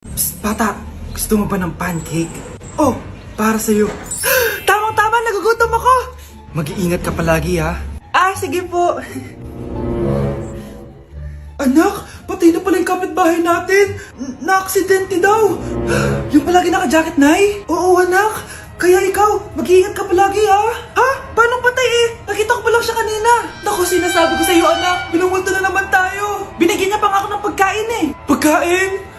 Psst, bata, gusto mo ba ng pancake? Oh, para sa'yo. Tamang-tama, nagugutom ako! Mag-iingat ka palagi, ha? Ah, sige po. Anak, patay na pala yung kapitbahay natin. Na-aksidente daw. Yung palagi naka-jacket, Nay? Oo, anak. Kaya ikaw, mag-iingat ka palagi, ha? Ha? Paano patay eh? Nakita ko pa lang siya kanina. Naku, sinasabi ko sa'yo, anak. Binumulto na naman tayo. Binigyan niya pa nga ako ng pagkain eh. Pagkain?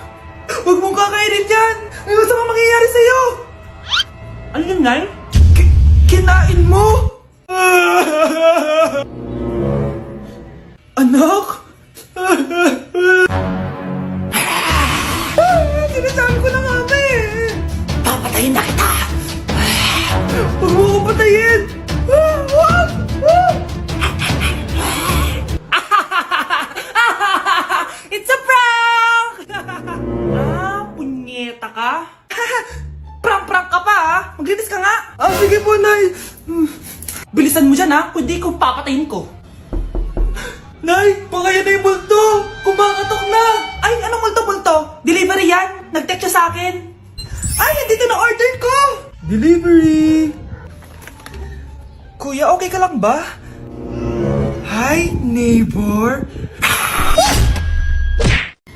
Huwag mong kakainin yan. May masama mangyayari sa'yo. Ano yun, Nay? Kinain mo? Anak? Sinasabi ko na nga ba eh. Papatayin na kita. Huwag mo ko patayin. Wag! It's a prank! Punyeta ka? Prank ka pa ha? Maglinis ka nga. Sige po, Nay. Bilisan mo dyan ha, kundi ko papatayin ko. Nay, pakaya na yung multo! Kumakatok na! Ay, anong multo-multo? Delivery yan? Nag-text siya sa akin. Ay, nandito na order ko! Delivery! Kuya, okay ka lang ba? Hi, neighbor.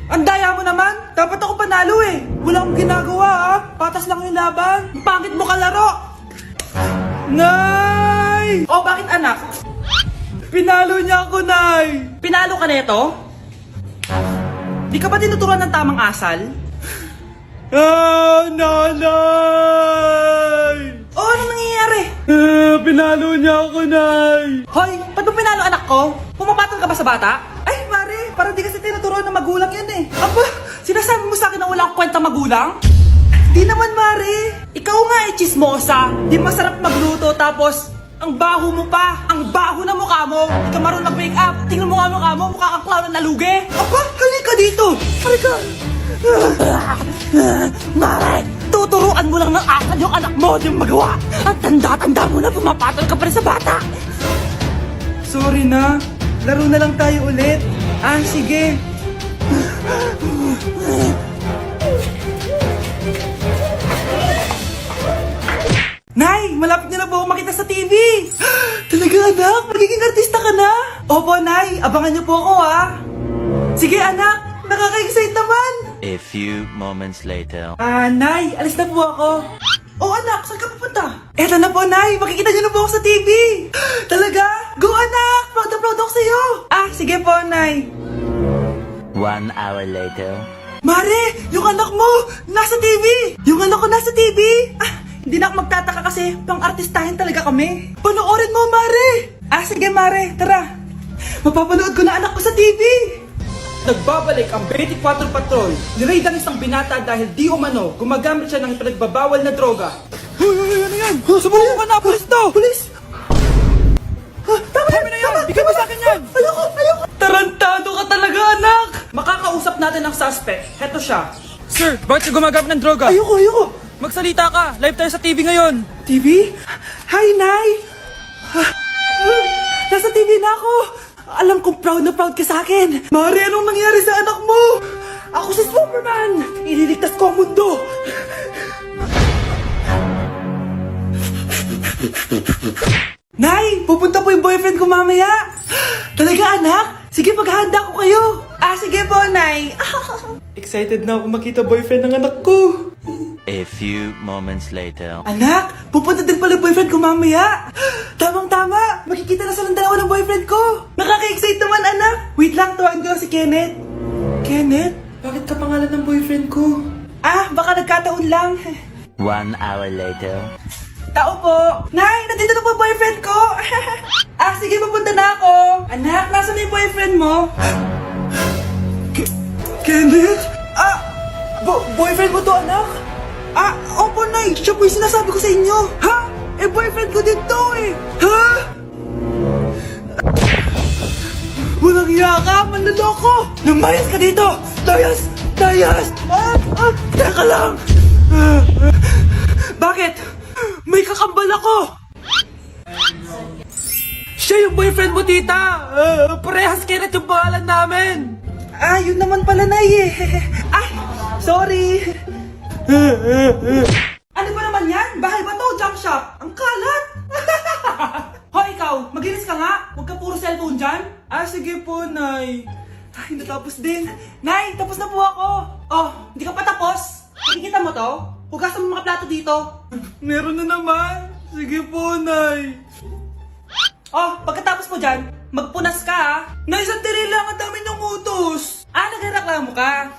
Ang daya mo naman! Dapat ako panalo eh! Wala akong ginagawa ha! Patas lang yung laban! Ang pangit mo kalaro! Nay! Oh, bakit anak? Pinalo niya ako, Nay! Pinalo ka neto? Di ka ba tinuturuan ng tamang asal? Nanay! Oh, anong nangyayari? Pinalo niya ako, Nay! Hoy, ba't mo pinalo anak ko? Pumapatol ka ba sa bata? Ay, Mare, parang di kasi tinuturuan ng magulang yan eh. Aba, sinasabi mo sa akin na wala akong kwenta magulang? Di naman, Mare. Ikaw nga eh, chismosa. Di masarap magluto tapos ang baho mo pa. Ang baho na mukha mo. Di ka marunong mag-make up. Tingnan mo nga mukha mo. Mukha kang clown na nalugi. Aba, halika dito. Halika. Mare, tuturuan mo lang ng asal yung anak mo. Di mo magawa. At tanda-tanda mo na pumapatol ka pa rin sa bata. Sorry na. Laro na lang tayo ulit. Sige. Nay, malapit na po ako makita sa TV. Talaga anak, magiging artista ka na. Opo, Nay, abangan niyo po ako ha. Sige anak, nakaka-excite naman. A few moments later. Nay, alis na po ako. Oh anak, saan ka pupunta? Eto na po, Nay, makikita niyo na po ako sa TV. Talaga? Go anak, proud na proud ako sa'yo. Sige po, Nay. 1 hour later. Mare, yung anak mo, nasa TV. Yung anak ko nasa TV. Hindi na ako magtataka kasi pang-artistahin talaga kami. Panoorin mo, Mare. Sige, Mare, tara. Mapapanood ko na anak ko sa TV. Nagbabalik ang 24 Patrol. Niraid ang isang binata dahil di umano gumagamit siya ng pinagbabawal na droga. Hoy, ano yan? Subukan ka na, pulis to! Pulis! Tama na yan! Bigay mo sa akin yan! Ayoko! Tarantado ka talaga, anak! Makakausap natin ang suspect. Heto siya. Sir, bakit ka gumagamit ng droga? Ayoko! Magsalita ka! Live tayo sa TV ngayon! TV? Hi, Nay! Nasa TV na ako! Alam kong proud na proud ka sa akin! Mare, anong nangyari sa anak mo? Ako si Superman! Ililigtas ko ang mundo! Nay! Pupunta po yung boyfriend ko mamaya! Talaga, anak? Sige, paghahanda ko kayo! Sige po, Nay! Excited na ako makita boyfriend ng anak ko! A few moments later. Anak, pupunta din pala boyfriend ko mamaya. Tamang-tama, makikita na silang dalawa ng boyfriend ko. Nakaka-excite naman, anak. Wait lang, tuwain ko lang si Kenneth. Kenneth? Bakit ka pangalan ng boyfriend ko? Baka nagkataon lang. 1 hour later. Tao po. Nay, nandito na po boyfriend ko. Sige, pupunta na ako. Anak, nasa na yung boyfriend mo? Kenneth? Boyfriend mo to, anak? Opo, Nay. Siya po yung sinasabi ko sa inyo. Ha? Boyfriend ko din to eh. Ha? Walang hiya ka, manloloko. Lumayas ka dito. Layas! Teka lang. Bakit? May kakambal ako. Siya yung boyfriend mo, tita. Parehas Kenneth yung pangalan namin. Yun naman pala, Nay eh. Sorry! Ano ba naman yan? Bahay ba to? Junk shop? Ang kalat! Hoy, ikaw! Maginis ka nga! Huwag ka puro cellphone dyan! Ah, sige po, Nay. Ay, natapos din. Nay, tapos na po ako! Oh, hindi ka pa tapos? Nakikita mo to? Hugasan mo mga plato dito. Meron na naman. Sige po, Nay. Oh, pagkatapos mo dyan, magpunas ka ha. Nay, sandali lang, ang dami niyong utos. Ah, nagreklamo ka?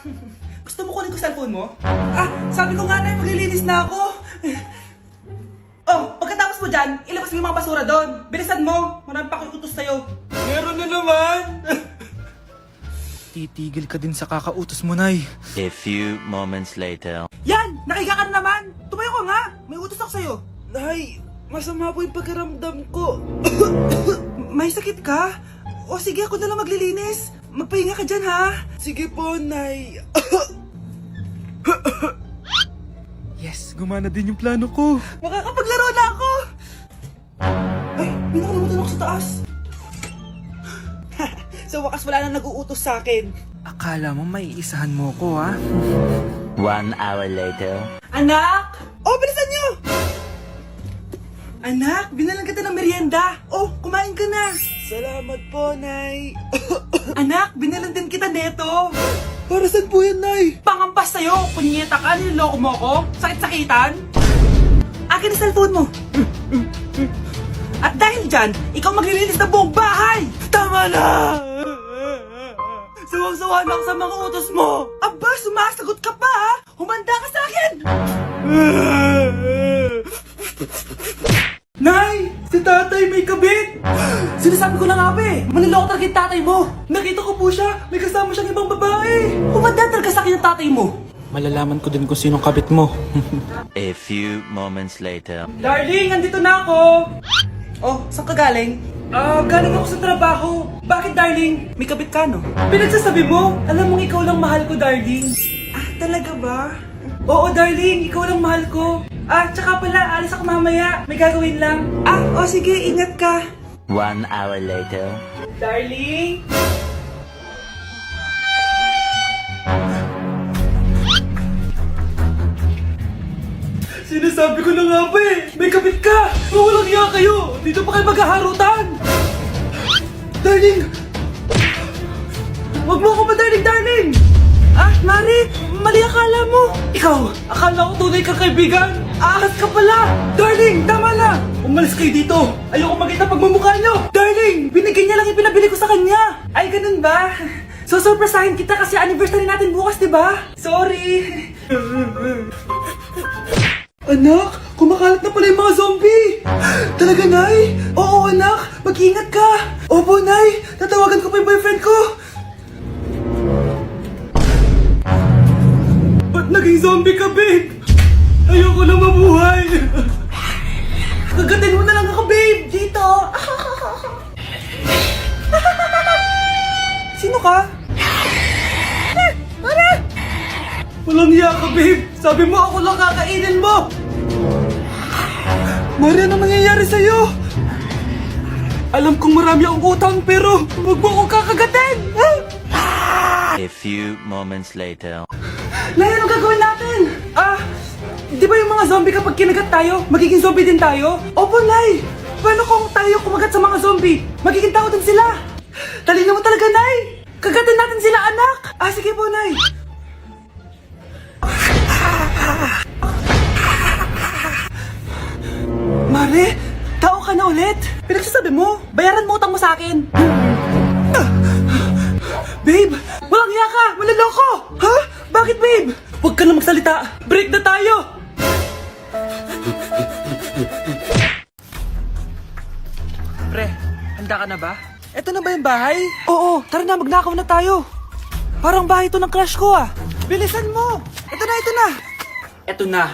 Gusto mo kunin ko cellphone mo? Ah, sabi ko nga na, maglilinis na ako. Oh, pagkatapos mo dyan, ilabas mo yung mga basura doon. Bilisan mo, marami pa akong utos sa'yo. Meron na naman. Titigil ka din sa kakautos mo, Nay. A few moments later. Yan, nakiga ka na naman. Tumayo ka nga, may utos ako sa'yo. Nay, masama po yung pagkaramdam ko. May sakit ka? O sige, ako na lang maglilinis. Magpahinga ka dyan, ha? Sige po, Nay. Yes, gumana din yung plano ko. Makakapaglaro na ako! Ay, may nakalimutan ako sa taas. Sa wakas wala nang nag-uutos sa akin. Akala mo may isahan mo ko, ha? 1 hour later. Anak! Oh, bilisan niyo! Anak, binalan kita ng merienda. Oh, kumain ka na. Salamat po, Nay. Anak, binalan din kita neto. Para saan po yan, Nay? Pangampas sa'yo. Punyeta ka, niloloko mo ko. Sakit-sakitan. Akin ang cellphone mo. At dahil dyan, ikaw maglilinis ng buong bahay. Tama na! Sawang-sawa na ako sa mga utos mo. Aba, sumasagot ka pa, ha? Humanda ka sa akin! Nay! Si tatay may kabit! Sinasabi ko na nga ba eh, maniloko talaga yung tatay mo. Nakita ko po siya, may kasama siyang ibang babae. Humanda talaga sa akin ang tatay mo. Malalaman ko din kung sinong kabit mo. A few moments later. Darling, andito na ako! Oh, saan ka galing? Galing ako sa trabaho. Bakit, darling? May kabit ka, no? Pinagsasabi mo, alam mong ikaw lang mahal ko, darling. Ah, talaga ba? Oo, darling, ikaw lang mahal ko. Tsaka pala, alis ako mamaya. May gagawin lang. Ah, oh sige, ingat ka. 1 hour later. Darling? Sinasabi ko na nga ba eh, may kabit ka! Walang iya kayo! Dito pa kayo maghaharutan! Darling! Wag mo ako ba, darling! Ah, Mari! Mali akala mo! Ikaw, akala ko tunay kang kaibigan! Ahas ka pala! Darling, tama na! Umalis kayo dito! Ayoko makita pagmumukha nyo! Darling, binigyan niya lang yung pinabili ko sa kanya! Ay, ganun ba? So, surpresahin kita kasi anniversary natin bukas, di ba? Sorry! Anak, kumakalat na pala yung mga zombie! Talaga, Nay? Oo, anak! Mag-ingat ka! Opo, Nay! Tatawagan ko pa yung boyfriend ko! Ba't naging zombie ka, babe? Ayoko na mabuhay! Kagatin mo na lang ako, babe! Dito! Sino ka? Walang hiya ka, babe! Sabi mo ako lang kakainin mo! Mari, ano nangyayari sa'yo? Alam kong marami akong utang pero huwag mo akong kakagatin! A few moments later. Nay, ano gagawin natin? Di ba yung mga zombie kapag kinagat tayo, magiging zombie din tayo? Opo, Nay! Paano kung tayo kumagat sa mga zombie? Magiging tao din sila! Talino mo talaga, Nay! Kagatin natin sila, anak! Sige po, Nay! Mari, tao ka na ulit? Pinagsasabi mo, bayaran mo utang mo sa akin. Babe! Walang hiya ka! Maloloko! Ha? Bakit, babe? Huwag ka na magsalita! Break na tayo! Pre, handa ka na ba? Eto na ba yung bahay? Oo, tara na, magnakaw na tayo. Parang bahay to ng crush ko ah. Bilisan mo! Ito na, ito na! Eto na.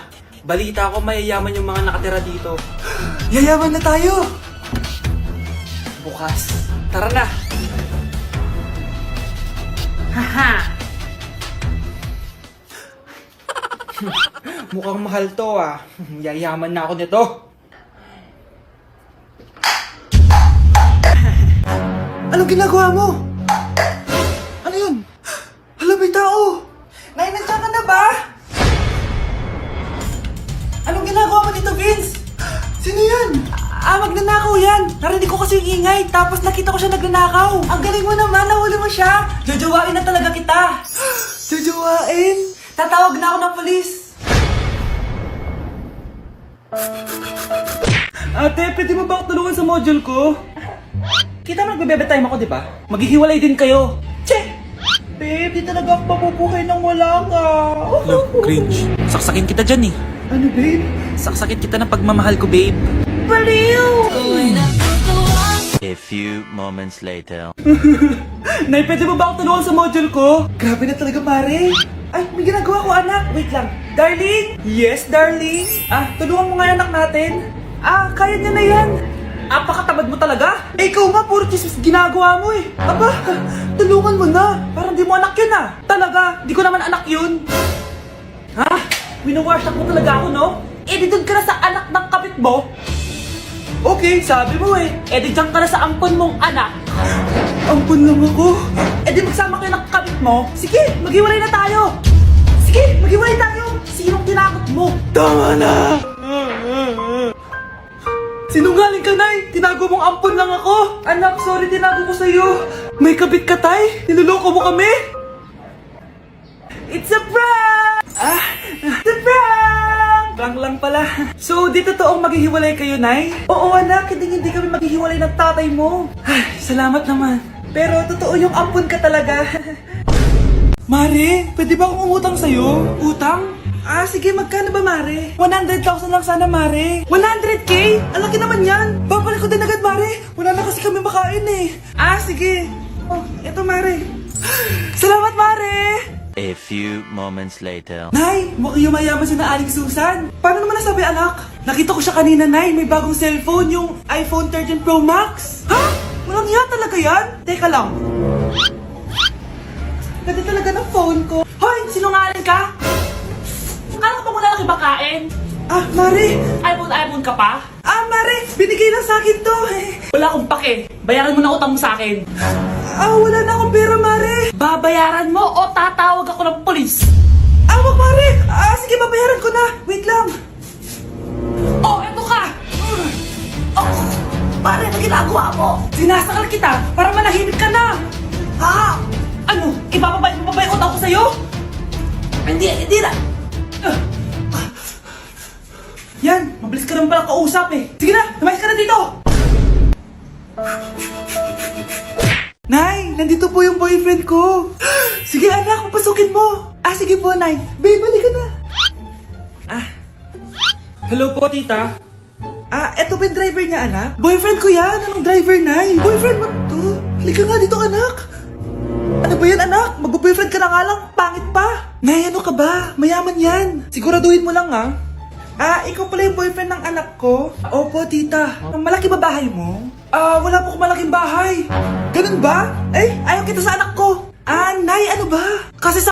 Balita ko mayayaman yung mga nakatira dito. Yayaman na tayo! Bukas. Tara na! Haha! Mukhang mahal to ah. Yayaman na ako nito. Anong ginagawa mo? Ano yun? Hala, may tao! Nay, nandiyan ka na ba? magnanakaw yan. Narinig ko kasi yung ingay, tapos nakita ko siya nagnanakaw. Ang galing mo naman, nahuli mo siya. Jojowain na talaga kita. Jojowain? Tatawag na ako ng polis. Ate, pwede mo ba ako tulungan sa module ko? Kita mo nagbebebe time ako, di ba? Maghihiwalay din kayo. Che! Babe, di talaga ako mapupuhay nang wala ka. Cringe. Saksakin kita dyan eh. Ano, babe? Saksakin kita ng pagmamahal ko, babe. Baliw! A few moments later. Nay, pwede mo ba ako tulungan sa module ko? Grabe na talaga, pare. Ay, may ginagawa ko, anak. Wait lang. Darling? Yes, darling? Tulungan mo nga yung anak natin. Kaya niya na yan. Apakatamad mo talaga. Eh, ikaw nga, puro chismis ginagawa mo eh. Aba, tulungan mo na. Parang di mo anak yun Talaga, di ko naman anak yun. Winawash up mo talaga ako, no? Eh, di doon ka na sa anak ng kapit mo. Okay, sabi mo eh. Eh, di dyan ka na sa ampon mong anak. Ampun lang ako. Eh, di magsama kayo ng kapit mo. Sige, maghiwalay na tayo. Sige, maghiwalay tayo. Sinong tinakot mo? Tama na! Sinungaling ka, Nay! Tinago mong ampon lang ako! Anak, sorry, tinago ko sa'yo! May kabit ka, Tay! Niloloko mo kami! It's a prank! It's a prank! Prank lang pala. So, di totoong maghihiwalay kayo, Nay? Oo, anak, hindi kami maghihiwalay ng tatay mo. Ay, salamat naman. Pero totoo yung ampon ka talaga. Mare, pwede ba akong umutang sa'yo? Utang? Sige, magkano ba, Mare? 100,000 lang sana, Mare. 100K? Ang laki naman yan! Babalik ko din agad, Mare. Wala na kasi kami makain eh. Sige. Oh, eto, Mare. Salamat, Mare! A few moments later. Nay, mukhang yumayaman si na Aling Susan. Paano naman nasabi, anak? Nakita ko siya kanina, Nay. May bagong cellphone, yung iPhone 13 Pro Max. Ha? Walang iya talaga yan? Teka lang. Ganda talaga ng phone ko. Hoy, sinungaling ka? Akala ko ba muna lang ibakain? Mare. iPhone ka pa? Mare, binigay lang sa akin to. Wala akong pake. Bayaran mo na utang mo sa akin. Wala na akong pera, Mare. Babayaran mo o tatawag ako ng polis? Wag, Mare. Sige, babayaran ko na. Wait lang. Oh, eto ka! Pare, ano ginagawa mo? Sinasakal kita para manahimik ka na! Ano? Ibababay mo ba yung utang ko sa'yo? Hindi na! Yan, mabilis ka naman pala kausap eh. Sige na, lumayas ka na dito. Nay, nandito po yung boyfriend ko. Sige anak, papasukin mo. Sige po, Nay. Babe, balik ka na. Hello po, tita. Eto ba yung driver niya, anak? Boyfriend ko yan. Anong driver, Nay? Boyfriend mo to? Halika nga dito, anak. Ano ba yan, anak? Mag-boyfriend ka na nga lang. Pangit pa. Nay, ano ka ba? Mayaman yan. Siguraduhin mo lang, ikaw pala yung boyfriend ng anak ko? Opo, tita. Malaki ba bahay mo? Wala po akong malaking bahay. Ganun ba? Ayaw kita sa anak ko. Nay, ano ba? Kasi sa